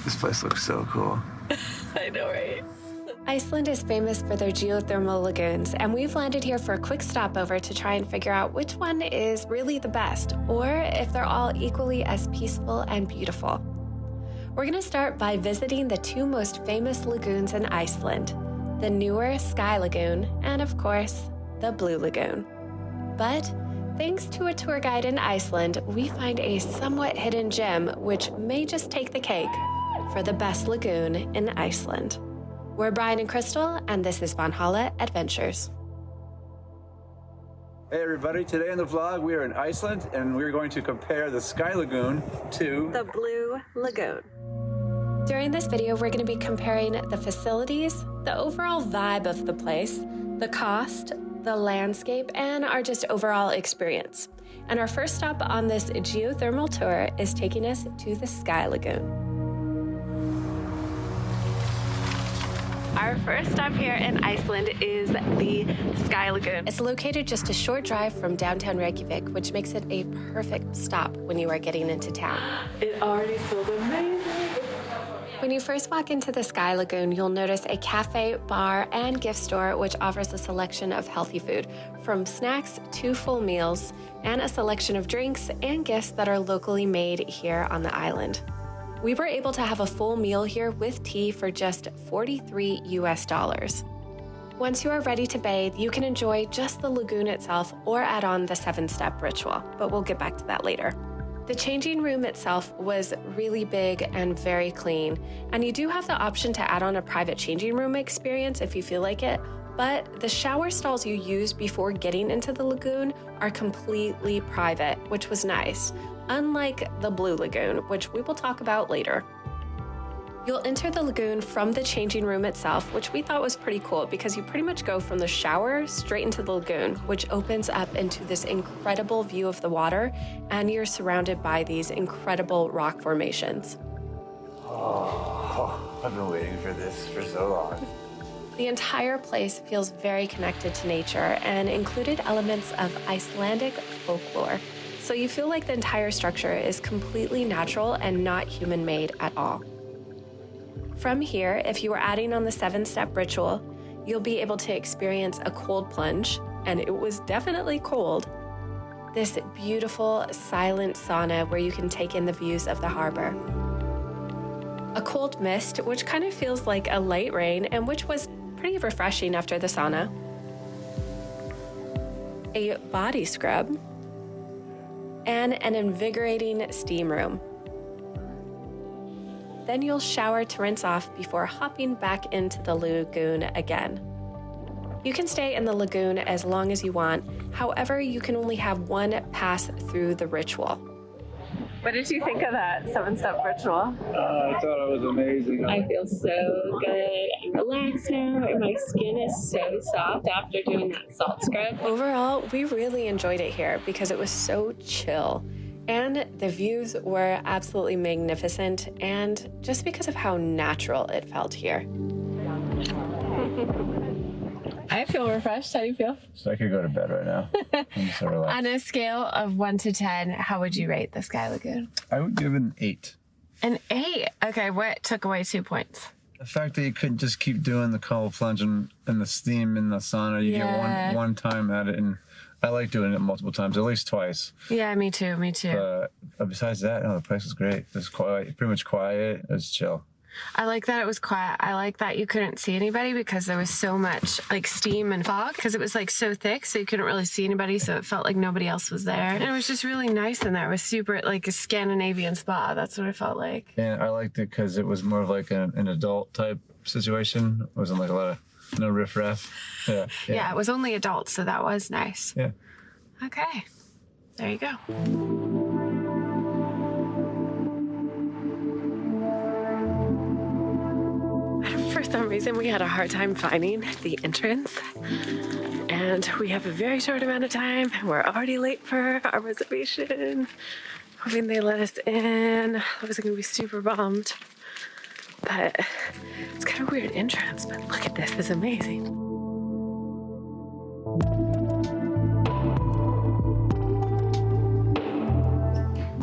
This place looks so cool. I know, right? Iceland is famous for their geothermal lagoons, and we've landed here for a quick stopover to try and figure out which one is really the best, or if they're all equally as peaceful and beautiful. We're going to start by visiting the two most famous lagoons in Iceland, the newer Sky Lagoon and, of course, the Blue Lagoon. But thanks to a tour guide in Iceland, we find a somewhat hidden gem which may just take the cake for the best lagoon in Iceland. We're Brian and Crystal, and this is Vanhalla Adventures. Hey everybody, today in the vlog we are in Iceland and we're going to compare the Sky Lagoon to The Blue Lagoon. During this video, we're going to be comparing the facilities, the overall vibe of the place, the cost, the landscape, and our just overall experience. And our first stop on this geothermal tour is taking us to the Sky Lagoon. Our first stop here in Iceland is the Sky Lagoon. It's located just a short drive from downtown Reykjavik, which makes it a perfect stop when you are getting into town. It already smells amazing. When you first walk into the Sky Lagoon, you'll notice a cafe, bar, and gift store which offers a selection of healthy food, from snacks to full meals, and a selection of drinks and gifts that are locally made here on the island. We were able to have a full meal here with tea for just $43 US. Once you are ready to bathe, you can enjoy just the lagoon itself or add on the 7-step ritual, but we'll get back to that later. The changing room itself was really big and very clean, and you do have the option to add on a private changing room experience if you feel like it, but the shower stalls you use before getting into the lagoon are completely private, which was nice, unlike the Blue Lagoon, which we will talk about later. You'll enter the lagoon from the changing room itself, which we thought was pretty cool because you pretty much go from the shower straight into the lagoon, which opens up into this incredible view of the water, and you're surrounded by these incredible rock formations. Oh, I've been waiting for this for so long. The entire place feels very connected to nature and included elements of Icelandic folklore, so you feel like the entire structure is completely natural and not human-made at all. From here, if you are adding on the 7-step ritual, you'll be able to experience a cold plunge, and it was definitely cold. This beautiful, silent sauna where you can take in the views of the harbor. A cold mist, which kind of feels like a light rain, and which was pretty refreshing after the sauna. A body scrub, and an invigorating steam room. Then you'll shower to rinse off before hopping back into the lagoon again. You can stay in the lagoon as long as you want. However, you can only have one pass through the ritual. What did you think of that 7-step ritual? I thought it was amazing. I feel so good. I'm relaxed now, and my skin is so soft after doing that salt scrub. Overall, we really enjoyed it here because it was so chill. And the views were absolutely magnificent, and just because of how natural it felt here. I feel refreshed. How do you feel? So I could go to bed right now. I'm so relaxed. On a scale of 1 to 10, how would you rate the Sky Lagoon? I would give it an 8. An 8? Okay, what took away 2 points? The fact that you couldn't just keep doing the cold plunge and the steam in the sauna, you get one time at it, and I like doing it multiple times, at least twice. Yeah, me too. But besides that, no, the place was great. It was quiet, pretty much quiet. It was chill. I like that it was quiet. I like that you couldn't see anybody because there was so much like steam and fog because it was like so thick, so you couldn't really see anybody, so it felt like nobody else was there. And it was just really nice in there. It was super like a Scandinavian spa. That's what it felt like. And I liked it because it was more of like an adult type situation. It wasn't like a lot of no riffraff. Yeah, it was only adults, so that was nice. Yeah. Okay, there you go. For some reason, we had a hard time finding the entrance, and we have a very short amount of time. We're already late for our reservation. Hoping they let us in. I was gonna be super bummed, but it's kind of weird entrance, but look at this, it's amazing.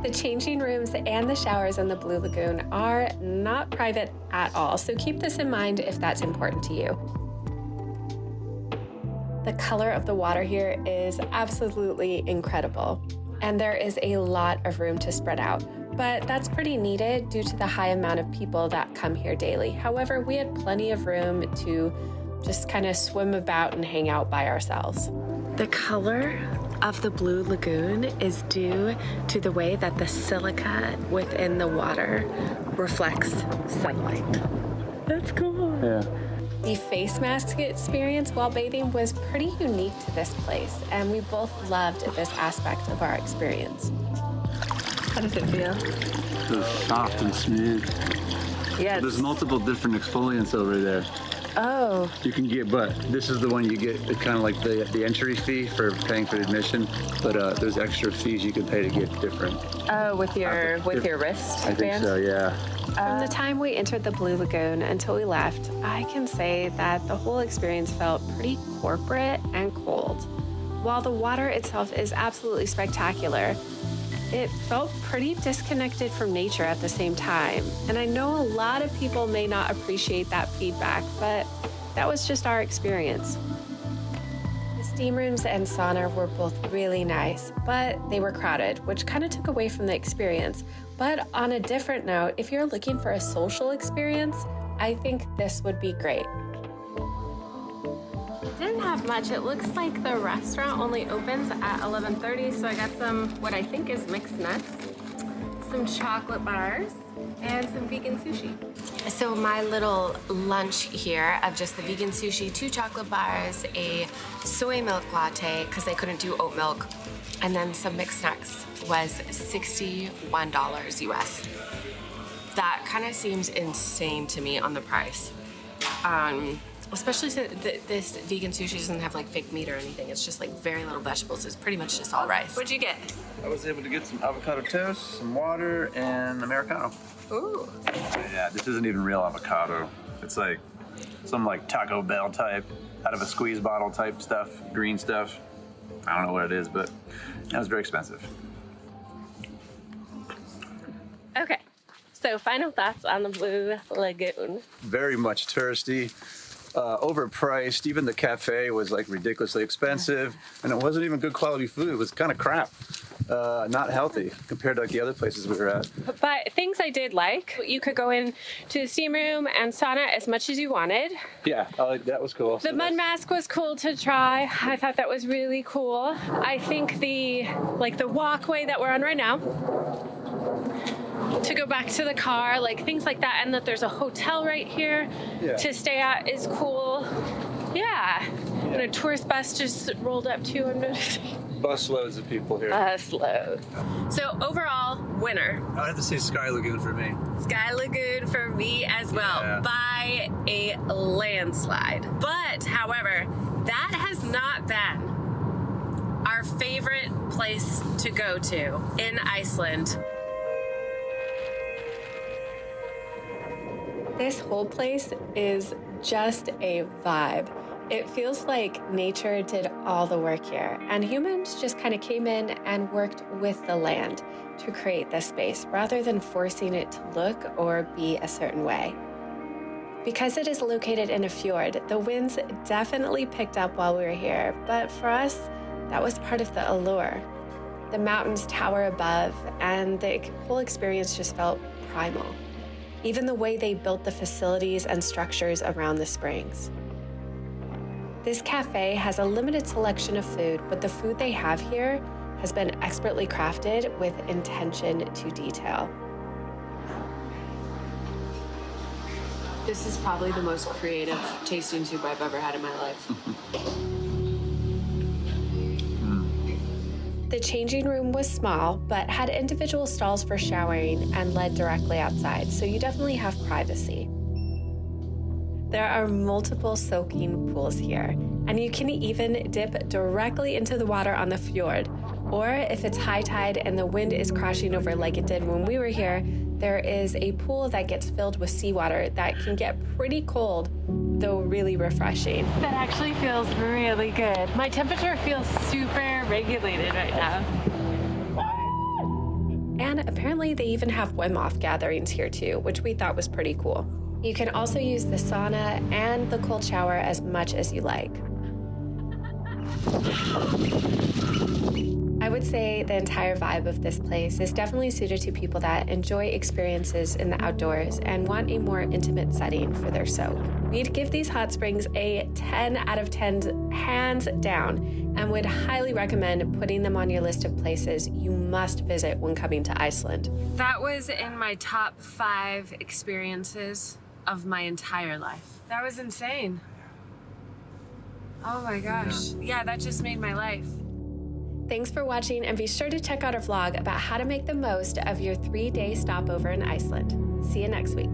The The changing rooms and the showers in the Blue Lagoon are not private at all, so keep this in mind if that's important to you. The color of the water here is absolutely incredible, and there is a lot of room to spread out, but that's pretty needed due to the high amount of people that come here daily. However, we had plenty of room to just kind of swim about and hang out by ourselves. The color of the Blue Lagoon is due to the way that the silica within the water reflects sunlight. That's cool. Yeah. The face mask experience while bathing was pretty unique to this place, and we both loved this aspect of our experience. How does it feel? It's soft and smooth. Yes. There's multiple different exfoliants over there. Oh. You can get, but this is the one you get. It's kind of like the entry fee for paying for admission, but there's extra fees you can pay to get different. Oh, with your wrist I think band? so, yeah. From the time we entered the Blue Lagoon until we left, I can say that the whole experience felt pretty corporate and cold. While the water itself is absolutely spectacular, it felt pretty disconnected from nature at the same time. And I know a lot of people may not appreciate that feedback, but that was just our experience. The steam rooms and sauna were both really nice, but they were crowded, which kind of took away from the experience. But on a different note, if you're looking for a social experience, I think this would be great. Didn't have much. It looks like the restaurant only opens at 11:30, so I got some what I think is mixed nuts, some chocolate bars, and some vegan sushi. So my little lunch here of just the vegan sushi, 2 chocolate bars, a soy milk latte, because they couldn't do oat milk, and then some mixed snacks was $61 US. That kind of seems insane to me on the price. Especially since this vegan sushi doesn't have like fake meat or anything. It's just like very little vegetables. It's pretty much just all rice. What'd you get? I was able to get some avocado toast, some water, and Americano. Ooh. Yeah, this isn't even real avocado. It's like some like Taco Bell type, out of a squeeze bottle type stuff, green stuff. I don't know what it is, but it was very expensive. Okay. So final thoughts on the Blue Lagoon. Very much touristy, overpriced. Even the cafe was like ridiculously expensive, and it wasn't even good quality food. It was kind of crap, not healthy compared to like the other places we were at. But things I did like, you could go in to the steam room and sauna as much as you wanted. Yeah, that was cool. The mud mask was cool to try. I thought that was really cool. I think the walkway that we're on right now, to go back to the car, like things like that, and that there's a hotel right here to stay at is cool. Yeah. And a tourist bus just rolled up too, I'm noticing. Bus loads of people here. Busload. So overall, winner. I have to say Sky Lagoon for me. Sky Lagoon for me as well, by a landslide. But, however, that has not been our favorite place to go to in Iceland. This whole place is just a vibe. It feels like nature did all the work here, and humans just kind of came in and worked with the land to create this space rather than forcing it to look or be a certain way. Because it is located in a fjord, the winds definitely picked up while we were here, but for us, that was part of the allure. The mountains tower above, and the whole experience just felt primal. Even the way they built the facilities and structures around the springs. This cafe has a limited selection of food, but the food they have here has been expertly crafted with intention to detail. This is probably the most creative tasting soup I've ever had in my life. The changing room was small, but had individual stalls for showering and led directly outside, so you definitely have privacy. There are multiple soaking pools here, and you can even dip directly into the water on the fjord. Or if it's high tide and the wind is crashing over like it did when we were here, there is a pool that gets filled with seawater that can get pretty cold, though really refreshing. That actually feels really good. My temperature feels super regulated right now. And apparently they even have Wim Hof gatherings here too, which we thought was pretty cool. You can also use the sauna and the cold shower as much as you like. I would say the entire vibe of this place is definitely suited to people that enjoy experiences in the outdoors and want a more intimate setting for their soak. We'd give these hot springs a 10 out of 10 hands down and would highly recommend putting them on your list of places you must visit when coming to Iceland. That was in my top 5 experiences of my entire life. That was insane. Oh my gosh. Yeah, that just made my life. Thanks for watching, and be sure to check out our vlog about how to make the most of your 3-day stopover in Iceland. See you next week.